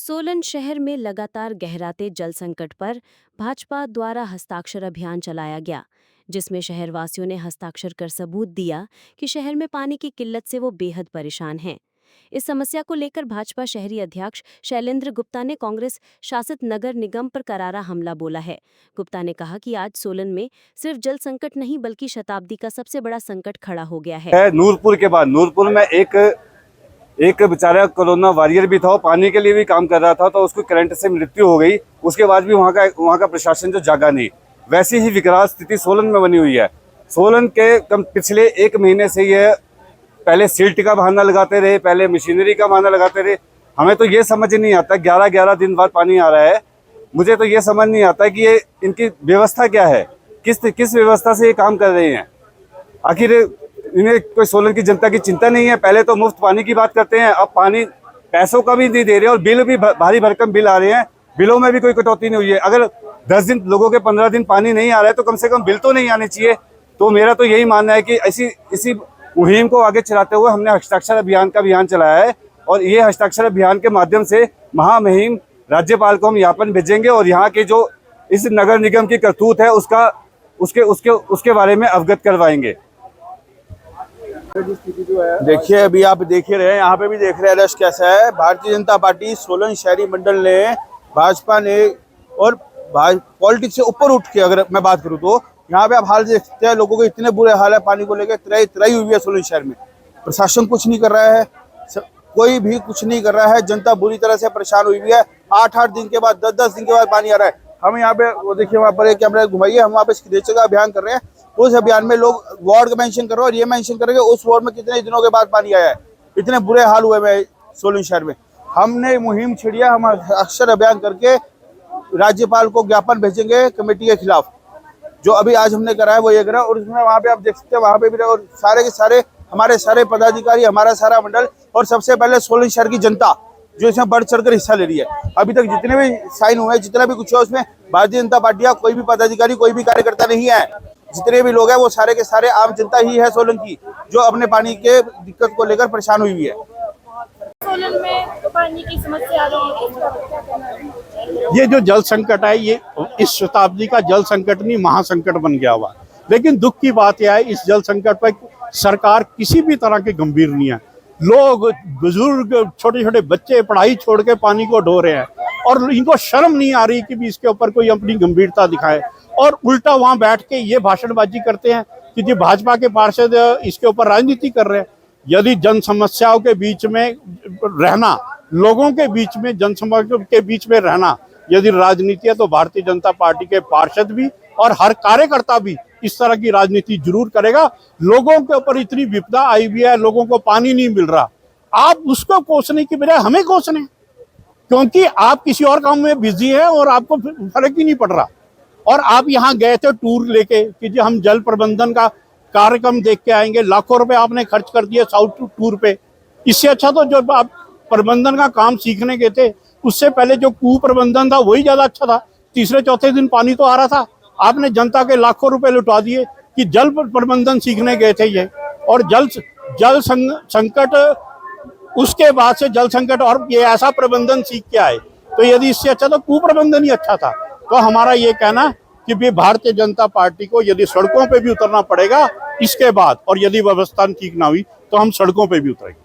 सोलन शहर में लगातार गहराते जल संकट पर भाजपा द्वारा हस्ताक्षर अभियान चलाया गया, जिसमें शहरवासियों ने हस्ताक्षर कर सबूत दिया कि शहर में पानी की किल्लत से वो बेहद परेशान हैं। इस समस्या को लेकर भाजपा शहरी अध्यक्ष शैलेंद्र गुप्ता ने कांग्रेस शासित नगर निगम पर करारा हमला बोला है। गुप्ता ने कहा कि आज सोलन में सिर्फ जल संकट नहीं बल्कि शताब्दी का सबसे बड़ा संकट खड़ा हो गया है। नूरपुर के बाद नूरपुर में एक बेचारा कोरोना वॉरियर भी था, वो पानी के लिए भी काम कर रहा था, तो उसको करंट से मृत्यु हो गई। उसके बाद भी वहाँ का प्रशासन जो जागा नहीं। वैसी ही विकराल स्थिति सोलन में बनी हुई है। सोलन के पिछले एक महीने से ये पहले सिल्ट का बहाना लगाते रहे, पहले मशीनरी का बहाना लगाते रहे। हमें तो ये समझ नहीं आता, 11-11 दिन बाद पानी आ रहा है। मुझे तो ये समझ नहीं आता कि ये इनकी व्यवस्था क्या है, किस व्यवस्था से ये काम कर रहे हैं। आखिर इन्हें कोई सोलन की जनता की चिंता नहीं है। पहले तो मुफ्त पानी की बात करते हैं, अब पानी पैसों का भी नहीं दे रहे और बिल भी भारी भरकम बिल आ रहे हैं। बिलों में भी कोई कटौती नहीं हुई है। अगर 10 दिन लोगों के 15 दिन पानी नहीं आ रहा है तो कम से कम बिल तो नहीं आने चाहिए। तो मेरा तो यही मानना है कि इसी मुहिम को आगे चलाते हुए हमने हस्ताक्षर अभियान का अभियान चलाया है, और ये हस्ताक्षर अभियान के माध्यम से महामहिम राज्यपाल को हम ज्ञापन भेजेंगे और यहाँ के जो इस नगर निगम की करतूत है उसके बारे में अवगत करवाएंगे। देखिए, अभी आप देख ही रहे हैं, यहाँ पे भी देख रहे हैं रश कैसा है। भारतीय जनता पार्टी सोलन शहरी मंडल ने, भाजपा ने और पॉलिटिक्स से ऊपर उठ के अगर मैं बात करूँ तो यहाँ पे आप हाल देख सकते हैं, लोगों के इतने बुरे हाल है, पानी को लेकर त्राही हुई है सोलन शहर में। प्रशासन कुछ नहीं कर रहा है, कोई भी कुछ नहीं कर रहा है। जनता बुरी तरह से परेशान हुई हुई है। 8-8 दिन के बाद, 10-10 दिन के बाद पानी आ रहा है। हम यहाँ पे वो देखिए, वहाँ पर एक कैमरा घुमाइए, हम वहाँ पे सिग्नेचर का अभियान कर रहे हैं। उस अभियान में लोग वार्ड का मेंशन कर रहे हैं और ये मेंशन करेंगे उस वार्ड में कितने दिनों के बाद पानी आया है। इतने बुरे हाल हुए हैं सोलन शहर में। हमने मुहिम छिड़िया, हम अक्षर अभियान करके राज्यपाल को ज्ञापन भेजेंगे कमेटी के खिलाफ। जो अभी आज हमने करा है वो ये करा, और उसमें वहाँ पे आप देख सकते हैं, वहाँ पे भी और सारे के सारे हमारे सारे पदाधिकारी, हमारा सारा मंडल और सबसे पहले सोलन शहर की जनता जो इसमें बढ़ चढ़कर हिस्सा ले रही है। अभी तक जितने भी साइन हुए, जितना भी कुछ हुआ, उसमें भारतीय जनता पार्टी का कोई भी पदाधिकारी, कोई भी कार्यकर्ता नहीं है। जितने भी लोग हैं वो सारे के सारे आम जनता ही है सोलन की, जो अपने पानी के दिक्कत को लेकर परेशान हुई है। सोलन में तो पानी की समस्या आ रही है। ये जो जल संकट है, ये इस शताब्दी का जल संकट नहीं, महासंकट बन गया हुआ। लेकिन दुख की बात यह है, इस जल संकट पर सरकार किसी भी तरह की गंभीर नहीं है। लोग, बुजुर्ग, छोटे छोटे बच्चे पढ़ाई छोड़ के पानी को ढो रहे हैं और इनको शर्म नहीं आ रही कि भी इसके ऊपर कोई अपनी गंभीरता दिखाए, और उल्टा वहां बैठ के ये भाषणबाजी करते हैं कि जी भाजपा के पार्षद इसके ऊपर राजनीति कर रहे हैं। यदि जन समस्याओं के बीच में रहना, लोगों के बीच में, जन समस्याओं के बीच में रहना यदि राजनीति है, तो भारतीय जनता पार्टी के पार्षद भी और हर कार्यकर्ता भी इस तरह की राजनीति जरूर करेगा। लोगों के ऊपर इतनी विपदा आई हुई है, लोगों को पानी नहीं मिल रहा, आप उसको कोसने की बजाय हमें कोसने, क्योंकि आप किसी और काम में बिजी हैं और आपको फर्क ही नहीं पड़ रहा। और आप यहाँ गए थे टूर लेके कि जी हम जल प्रबंधन का कार्यक्रम देख के आएंगे, लाखों रुपए आपने खर्च कर दिए साउथ टूर पे। इससे अच्छा तो जो आप प्रबंधन का काम सीखने गए थे, उससे पहले जो कुप्रबंधन था वही ज्यादा अच्छा था। तीसरे चौथे दिन पानी तो आ रहा था, आपने जनता के लाखों रुपए लुटा दिए कि जल प्रबंधन सीखने गए थे ये, और जल संकट, उसके बाद से जल संकट और ये ऐसा प्रबंधन सीख के आए। तो यदि इससे अच्छा तो कुप्रबंधन ही अच्छा था। तो हमारा ये कहना कि भी भारतीय जनता पार्टी को यदि सड़कों पे भी उतरना पड़ेगा इसके बाद, और यदि व्यवस्था ठीक ना हुई तो हम सड़कों पे भी उतरेंगे।